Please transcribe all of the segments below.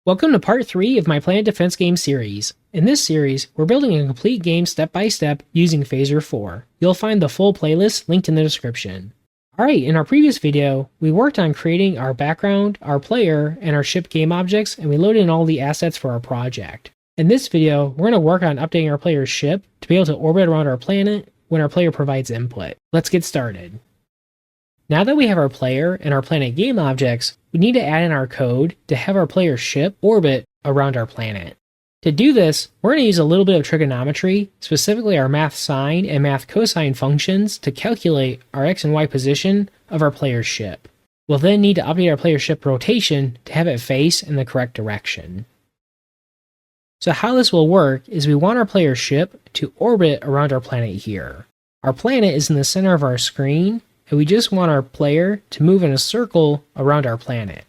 Welcome to part 3 of my Planet Defense game series. In this series, we're building a complete game step by step using Phaser 4. You'll find the full playlist linked in the description. Alright, in our previous video, we worked on creating our background, our player, and our ship game objects, and we loaded in all the assets for our project. In this video, we're going to work on updating our player's ship to be able to orbit around our planet when our player provides input. Let's get started. Now that we have our player and our planet game objects, we need to add in our code to have our player's ship orbit around our planet. To do this, we're going to use a little bit of trigonometry, specifically our math sine and math cosine functions to calculate our x and y position of our player's ship. We'll then need to update our player's ship rotation to have it face in the correct direction. So how this will work is we want our player's ship to orbit around our planet here. Our planet is in the center of our screen, and we just want our player to move in a circle around our planet.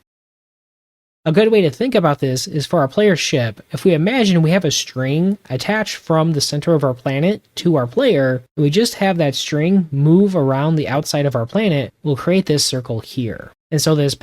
A good way to think about this is for our player's ship, if we imagine we have a string attached from the center of our planet to our player, and we just have that string move around the outside of our planet, we'll create this circle here. And so this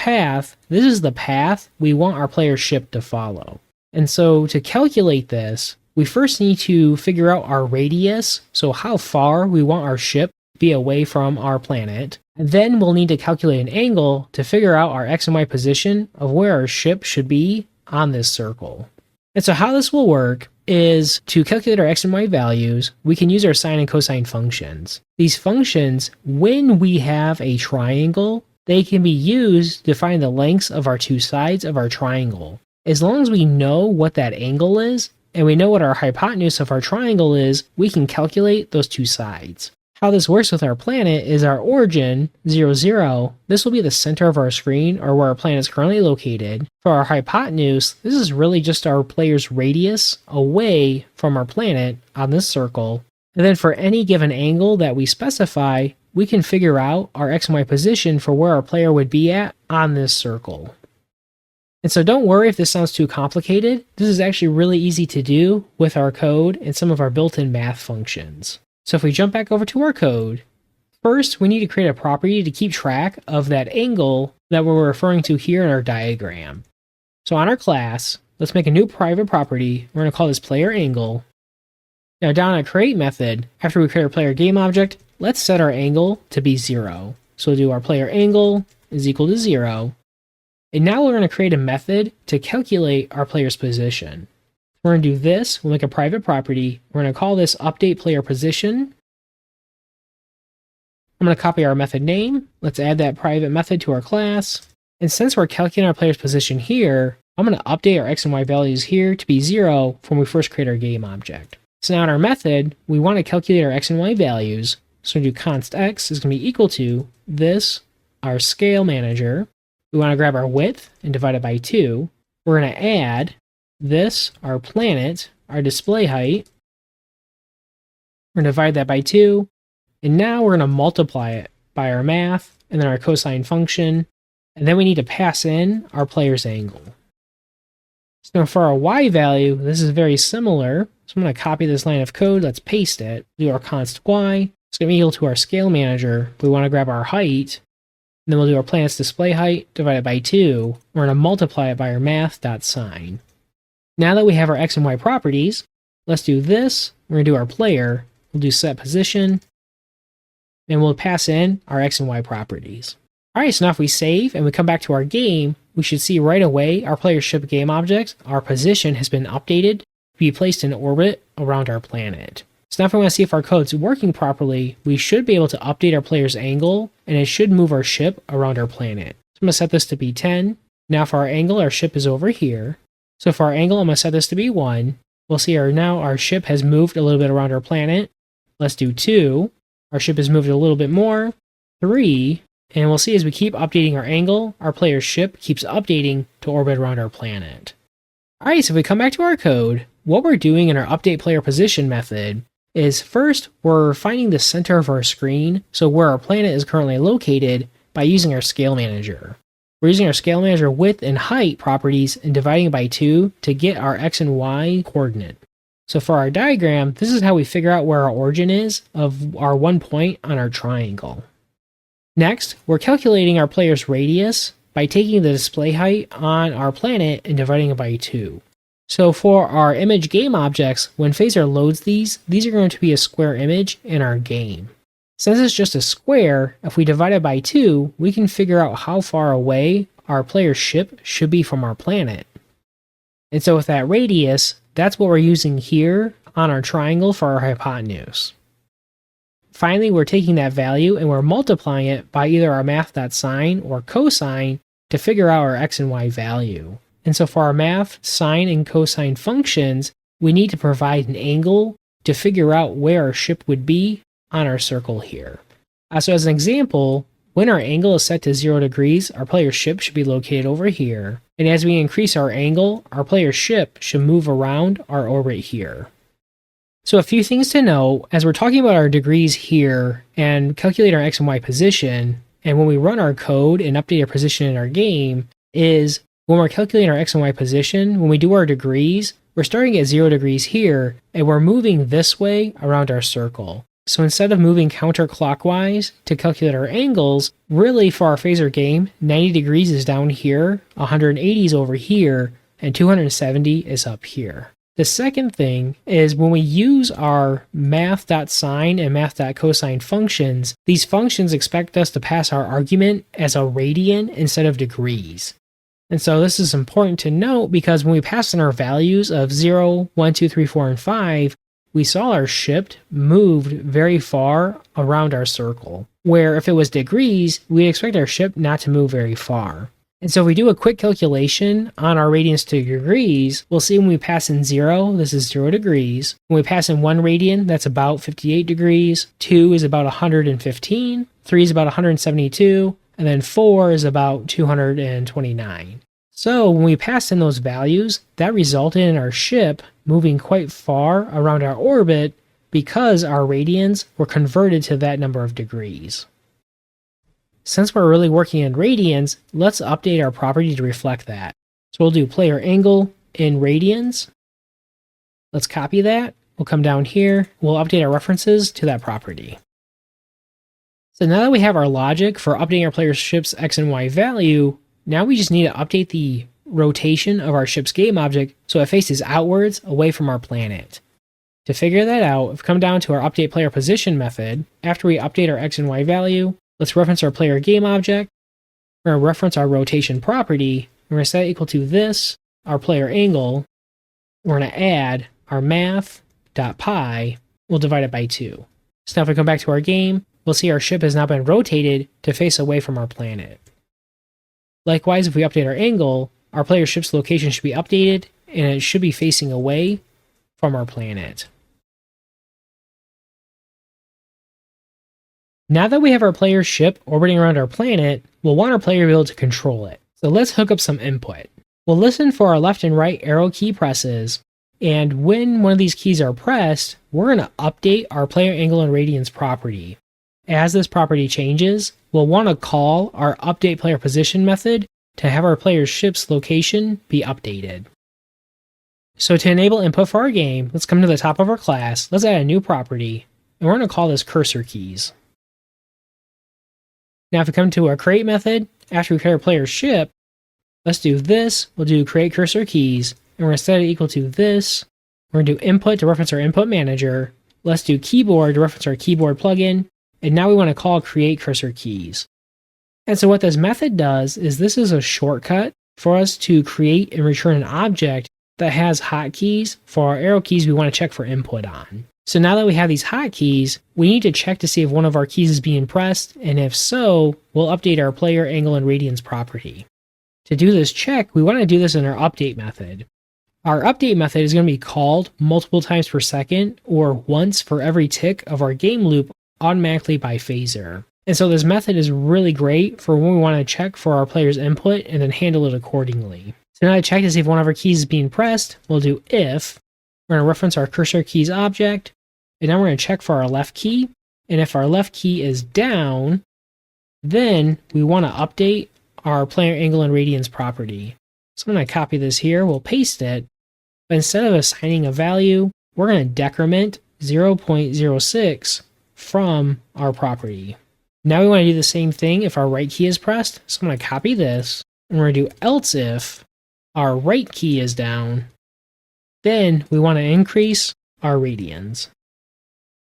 is the path we want our player's ship to follow. And so to calculate this, we first need to figure out our radius, so how far we want our ship be away from our planet. And then we'll need to calculate an angle to figure out our x and y position of where our ship should be on this circle. And so how this will work is to calculate our x and y values, we can use our sine and cosine functions. These functions, when we have a triangle, they can be used to find the lengths of our two sides of our triangle. As long as we know what that angle is, and we know what our hypotenuse of our triangle is, we can calculate those two sides. How this works with our planet is our origin, 0, 0, this will be the center of our screen or where our planet is currently located. For our hypotenuse, this is really just our player's radius away from our planet on this circle. And then for any given angle that we specify, we can figure out our x and y position for where our player would be at on this circle. And so don't worry if this sounds too complicated. This is actually really easy to do with our code and some of our built-in math functions. So if we jump back over to our code, first we need to create a property to keep track of that angle that we're referring to here in our diagram. So on our class, let's make a new private property. We're going to call this player angle. Now down in our create method, after we create our player game object, let's set our angle to be 0. So we'll do our player angle is equal to 0. And now we're going to create a method to calculate our player's position. We're going to do this, we'll make a private property, we're going to call this update player position. I'm going to copy our method name, let's add that private method to our class. And since we're calculating our player's position here, I'm going to update our x and y values here to be 0 from when we first create our game object. So now in our method, we want to calculate our x and y values. So we do const x is going to be equal to this, our scale manager. We want to grab our width and divide it by 2. We're going to add this, our planet, our display height. We're going to divide that by 2. And now we're going to multiply it by our math and then our cosine function. And then we need to pass in our player's angle. So now for our y value, this is very similar. So I'm going to copy this line of code. Let's paste it. Do our const y. It's going to be equal to our scale manager. We want to grab our height. And then we'll do our planet's display height divided by 2. We're going to multiply it by our math.sine. Now that we have our x and y properties, let's do this. We're going to do our player. We'll do set position. And we'll pass in our x and y properties. Alright, so now if we save and we come back to our game, we should see right away our player's ship game object, our position has been updated to be placed in orbit around our planet. So now if we want to see if our code's working properly, we should be able to update our player's angle, and it should move our ship around our planet. So I'm going to set this to be 10. Now for our angle, our ship is over here. So for our angle, I'm going to set this to be 1. We'll see now our ship has moved a little bit around our planet. Let's do 2. Our ship has moved a little bit more. 3. And we'll see as we keep updating our angle, our player's ship keeps updating to orbit around our planet. Alright, so if we come back to our code, what we're doing in our update player position method is first we're finding the center of our screen, so where our planet is currently located, by using our scale manager. We're using our scale manager width and height properties and dividing it by 2 to get our x and y coordinate. So for our diagram, this is how we figure out where our origin is of our 1 point on our triangle. Next, we're calculating our player's radius by taking the display height on our planet and dividing it by 2. So for our image game objects, when Phaser loads these are going to be a square image in our game. Since it's just a square, if we divide it by 2, we can figure out how far away our player's ship should be from our planet. And so with that radius, that's what we're using here on our triangle for our hypotenuse. Finally, we're taking that value and we're multiplying it by either our math.sine or cosine to figure out our x and y value. And so for our math, sine, and cosine functions, we need to provide an angle to figure out where our ship would be on our circle here. So as an example, when our angle is set to 0 degrees, our player's ship should be located over here. And as we increase our angle, our player's ship should move around our orbit here. So a few things to know as we're talking about our degrees here and calculate our x and y position, and when we run our code and update our position in our game, is when we're calculating our x and y position, when we do our degrees, we're starting at 0 degrees here, and we're moving this way around our circle. So instead of moving counterclockwise to calculate our angles, really for our Phaser game, 90 degrees is down here, 180 is over here, and 270 is up here. The second thing is when we use our math.sine and math.cosine functions, these functions expect us to pass our argument as a radian instead of degrees. And so this is important to note because when we pass in our values of 0, 1, 2, 3, 4, and 5, we saw our ship moved very far around our circle, where if it was degrees, we'd expect our ship not to move very far. And so if we do a quick calculation on our radians to degrees, we'll see when we pass in 0, this is 0 degrees. When we pass in 1 radian, that's about 58 degrees. 2 is about 115. 3 is about 172. And then 4 is about 229. So when we passed in those values, that resulted in our ship moving quite far around our orbit because our radians were converted to that number of degrees. Since we're really working in radians, let's update our property to reflect that. So we'll do player angle in radians. Let's copy that. We'll come down here. We'll update our references to that property. So now that we have our logic for updating our player's ship's x and y value, now we just need to update the rotation of our ship's game object so it faces outwards away from our planet. To figure that out, if we come down to our update player position method, after we update our x and y value, let's reference our player game object. We're going to reference our rotation property. We're going to set it equal to this, our player angle. We're going to add our math.pi. We'll divide it by 2. So now if we come back to our game, we'll see our ship has now been rotated to face away from our planet. Likewise, if we update our angle, our player ship's location should be updated and it should be facing away from our planet. Now that we have our player's ship orbiting around our planet, we'll want our player to be able to control it. So let's hook up some input. We'll listen for our left and right arrow key presses, and when one of these keys are pressed, we're going to update our player angle and radians property. As this property changes, we'll want to call our update player position method to have our player's ship's location be updated. So to enable input for our game, let's come to the top of our class, let's add a new property, and we're going to call this cursor keys. Now if we come to our create method, after we create our player's ship, let's do this, we'll do create cursor keys, and we're going to set it equal to this. We're going to do input to reference our input manager. Let's do keyboard to reference our keyboard plugin. And now we want to call create cursor keys. And so what this method does is this is a shortcut for us to create and return an object that has hotkeys for our arrow keys we want to check for input on. So now that we have these hotkeys, we need to check to see if one of our keys is being pressed, and if so, we'll update our player angle and radians property. To do this check, we want to do this in our update method. Our update method is going to be called multiple times per second or once for every tick of our game loop automatically by Phaser. And so this method is really great for when we want to check for our player's input and then handle it accordingly. So now to check to see if one of our keys is being pressed, we'll do if. We're going to reference our cursor keys object, and now we're going to check for our left key. And if our left key is down, then we want to update our player angle and radians property. So I'm going to copy this here, we'll paste it, but instead of assigning a value, we're going to decrement 0.06 from our property. Now we want to do the same thing if our right key is pressed. So I'm going to copy this, and we're going to do else if our right key is down. Then we want to increase our radians.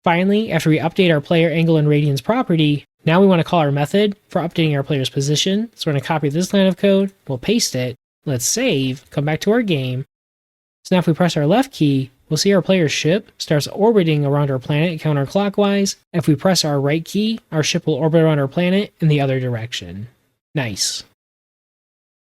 Finally, after we update our player angle and radians property, now we want to call our method for updating our player's position. So we're going to copy this line of code, we'll paste it, let's save, come back to our game. So now if we press our left key, we'll see our player's ship starts orbiting around our planet counterclockwise. If we press our right key, our ship will orbit around our planet in the other direction. Nice.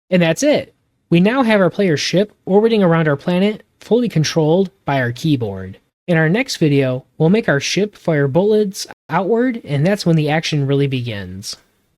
And that's it. We now have our player's ship orbiting around our planet, fully controlled by our keyboard. In our next video, we'll make our ship fire bullets outward, and that's when the action really begins.